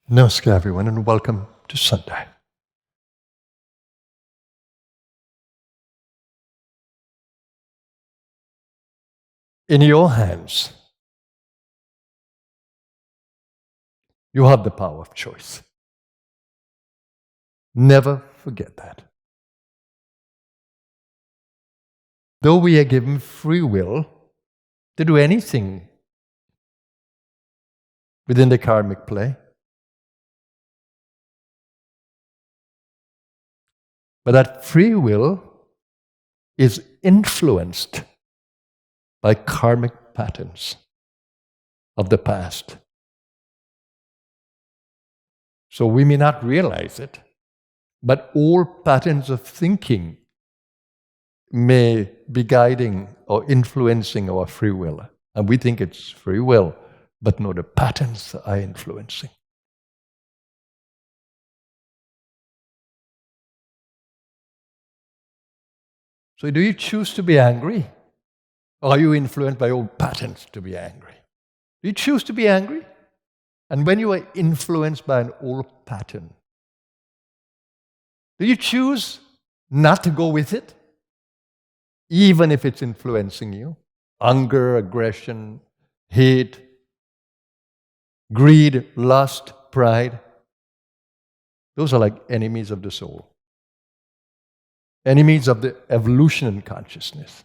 Namaskar, everyone, and welcome to Sunday. In your hands, you have the power of choice. Never forget that. Though we are given free will to do anything within the karmic play, but that free will is influenced by karmic patterns of the past. So we may not realize it, but all patterns of thinking may be guiding or influencing our free will. And we think it's free will, but no, the patterns are influencing. So do you choose to be angry? Or are you influenced by old patterns to be angry? Do you choose to be angry? And when you are influenced by an old pattern, do you choose not to go with it? Even if it's influencing you? Anger, aggression, hate, greed, lust, pride. Those are like enemies of the soul. Enemies of the evolution in consciousness.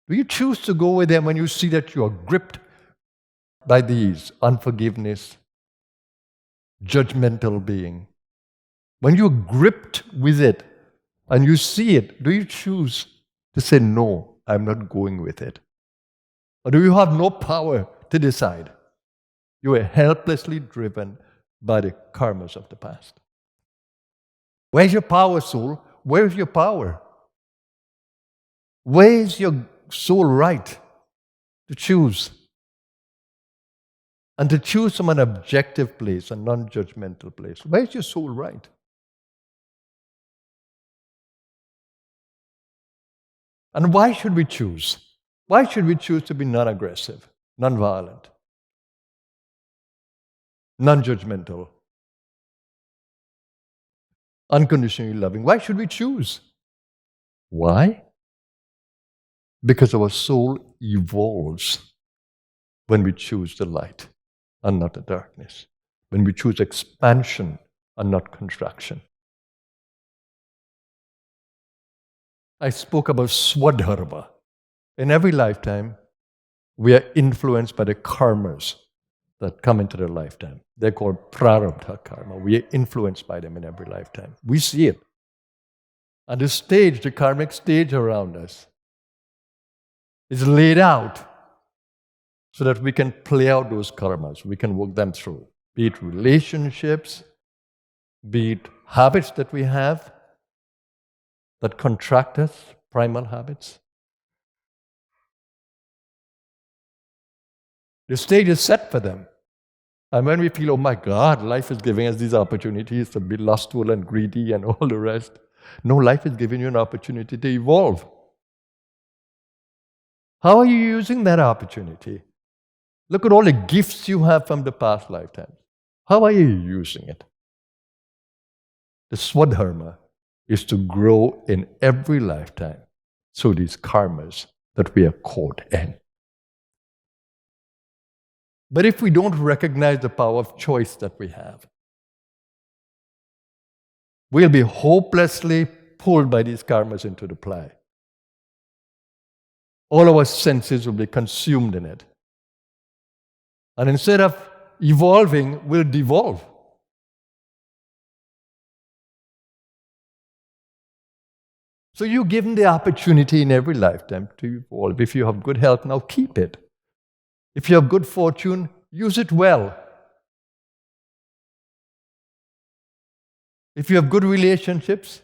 Do you choose to go with them when you see that you are gripped by these? Unforgiveness, judgmental being. When you're gripped with it and you see it, do you choose to say, no, I'm not going with it? Or do you have no power to decide? You are helplessly driven by the karmas of the past. Where's your power, soul? Where's your power? Where is your soul right to choose? And to choose from an objective place, a non-judgmental place. Where's your soul right? And why should we choose? Why should we choose to be non-aggressive, non-violent, non-judgmental, unconditionally loving? Why should we choose? Why? Because our soul evolves when we choose the light and not the darkness. When we choose expansion and not contraction. I spoke about swadharma. In every lifetime, we are influenced by the karmas that come into the lifetime. They're called prarabdha karma. We are influenced by them in every lifetime. We see it. And the stage, the karmic stage around us, is laid out so that we can play out those karmas. We can work them through. Be it relationships, be it habits that we have that contract us, primal habits. The stage is set for them. And when we feel, oh my God, life is giving us these opportunities to be lustful and greedy and all the rest. No, life is giving you an opportunity to evolve. How are you using that opportunity? Look at all the gifts you have from the past lifetimes. How are you using it? The swadharma is to grow in every lifetime through these karmas that we are caught in. But if we don't recognize the power of choice that we have, we'll be hopelessly pulled by these karmas into the play. All our senses will be consumed in it. And instead of evolving, we'll devolve. So you're given the opportunity in every lifetime to evolve. If you have good health, now keep it. If you have good fortune, use it well. If you have good relationships,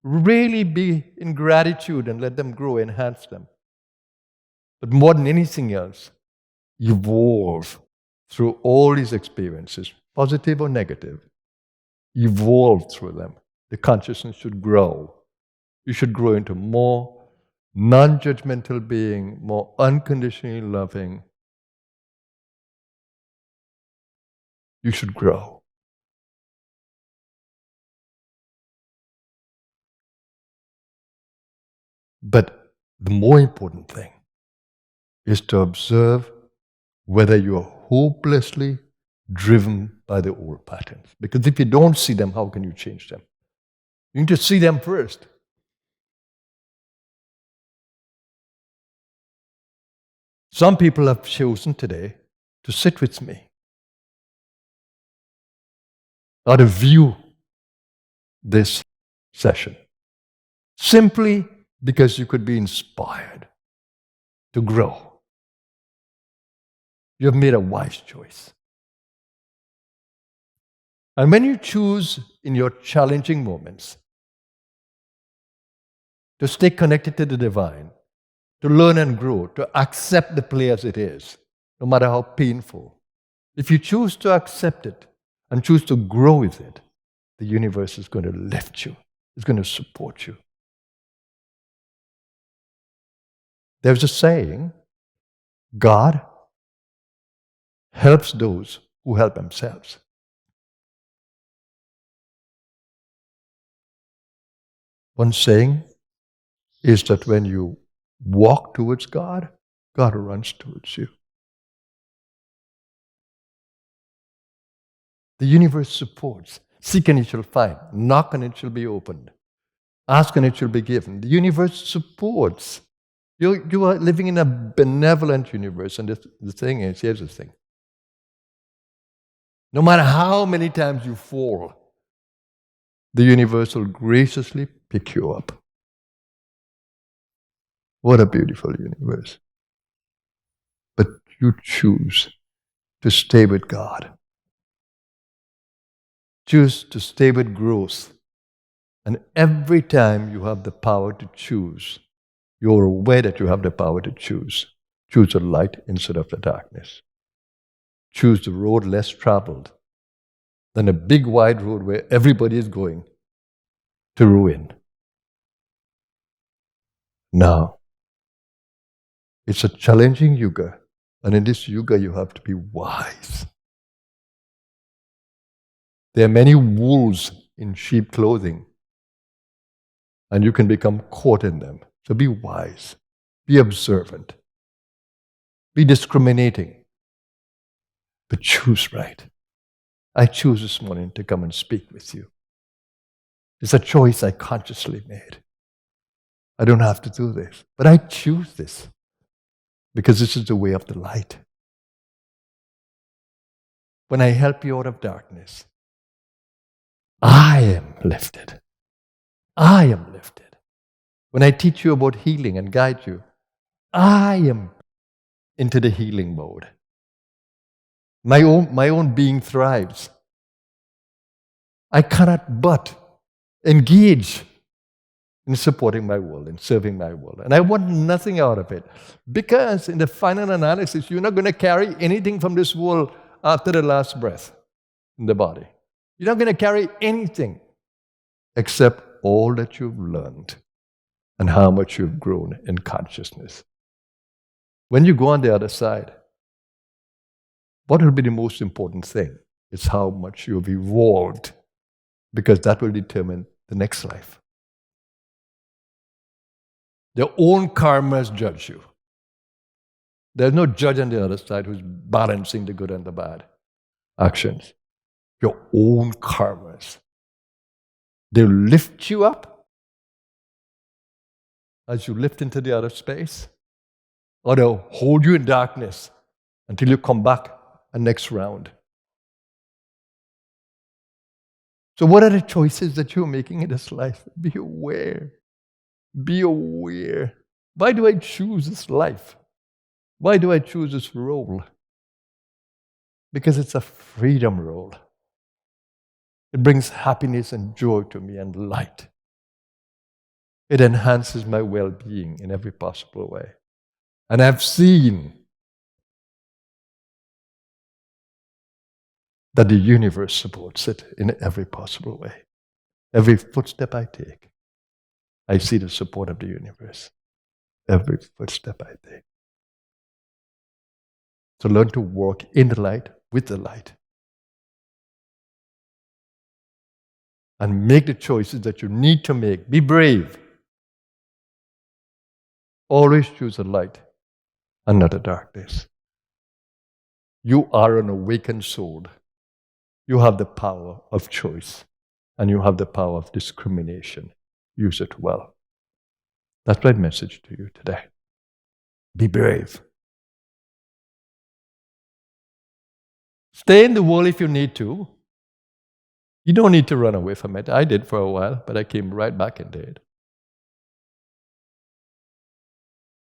really be in gratitude and let them grow, enhance them. But more than anything else, evolve through all these experiences, positive or negative. Evolve through them. The consciousness should grow. You should grow into more non-judgmental being, more unconditionally loving. You should grow. But the more important thing is to observe whether you are hopelessly driven by the old patterns. Because if you don't see them, how can you change them? You need to see them first. Some people have chosen today to sit with me or to view this session simply because you could be inspired to grow. You have made a wise choice. And when you choose in your challenging moments to stay connected to the divine, to learn and grow, to accept the play as it is, no matter how painful, if you choose to accept it and choose to grow with it, the universe is going to lift you. It's going to support you. There's a saying, God helps those who help themselves. One saying is that when you walk towards God, God runs towards you. The universe supports. Seek and it shall find. Knock and it shall be opened. Ask and it shall be given. The universe supports. You are living in a benevolent universe. And the thing is, here's the thing. No matter how many times you fall, the universe will graciously pick you up. What a beautiful universe. But you choose to stay with God. Choose to stay with growth. And every time you have the power to choose, you're aware that you have the power to choose. Choose the light instead of the darkness. Choose the road less traveled than a big wide road where everybody is going to ruin. Now, it's a challenging yuga, and in this yuga you have to be wise. There are many wolves in sheep clothing, and you can become caught in them. So be wise, be observant, be discriminating, but choose right. I choose this morning to come and speak with you. It's a choice I consciously made. I don't have to do this, but I choose this because this is the way of the light. When I help you out of darkness, I am lifted. I am lifted. When I teach you about healing and guide you, I am into the healing mode. My own being thrives. I cannot but engage in supporting my world, in serving my world. And I want nothing out of it. Because in the final analysis, you're not going to carry anything from this world after the last breath in the body. You're not going to carry anything except all that you've learned and how much you've grown in consciousness. When you go on the other side, what will be the most important thing? It's how much you've evolved, because that will determine the next life. Your own karmas judge you. There's no judge on the other side who's balancing the good and the bad actions. Your own karmas. They'll lift you up as you lift into the other space, or they'll hold you in darkness until you come back a next round. So what are the choices that you're making in this life? Be aware. Be aware. Why do I choose this life? Why do I choose this role? Because it's a freedom role. It brings happiness and joy to me and light. It enhances my well-being in every possible way. And I've seen that the universe supports it in every possible way. Every footstep I take, I see the support of the universe. Every footstep I take. So learn to walk in the light, with the light. And make the choices that you need to make. Be brave. Always choose the light and not the darkness. You are an awakened soul. You have the power of choice and you have the power of discrimination. Use it well. That's my message to you today. Be brave. Stay in the world if you need to. You don't need to run away from it. I did for a while, but I came right back into it.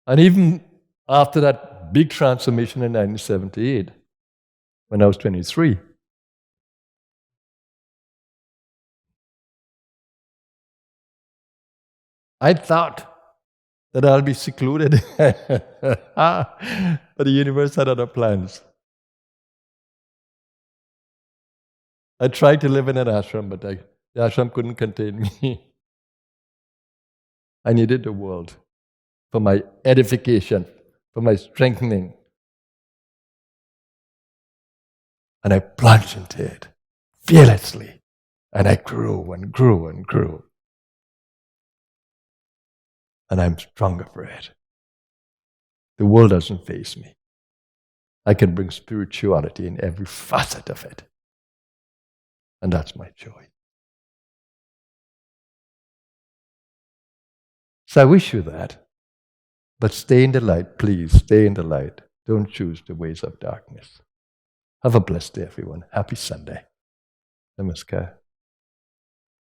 And even after that big transformation in 1978, when I was 23, I thought that I'll be secluded. But the universe had other plans. I tried to live in an ashram, but the ashram couldn't contain me. I needed the world for my edification, for my strengthening. And I plunged into it fearlessly. And I grew and grew and grew. And I'm stronger for it. The world doesn't faze me. I can bring spirituality in every facet of it. And that's my joy. So I wish you that. But stay in the light, please. Stay in the light. Don't choose the ways of darkness. Have a blessed day, everyone. Happy Sunday. Namaskar.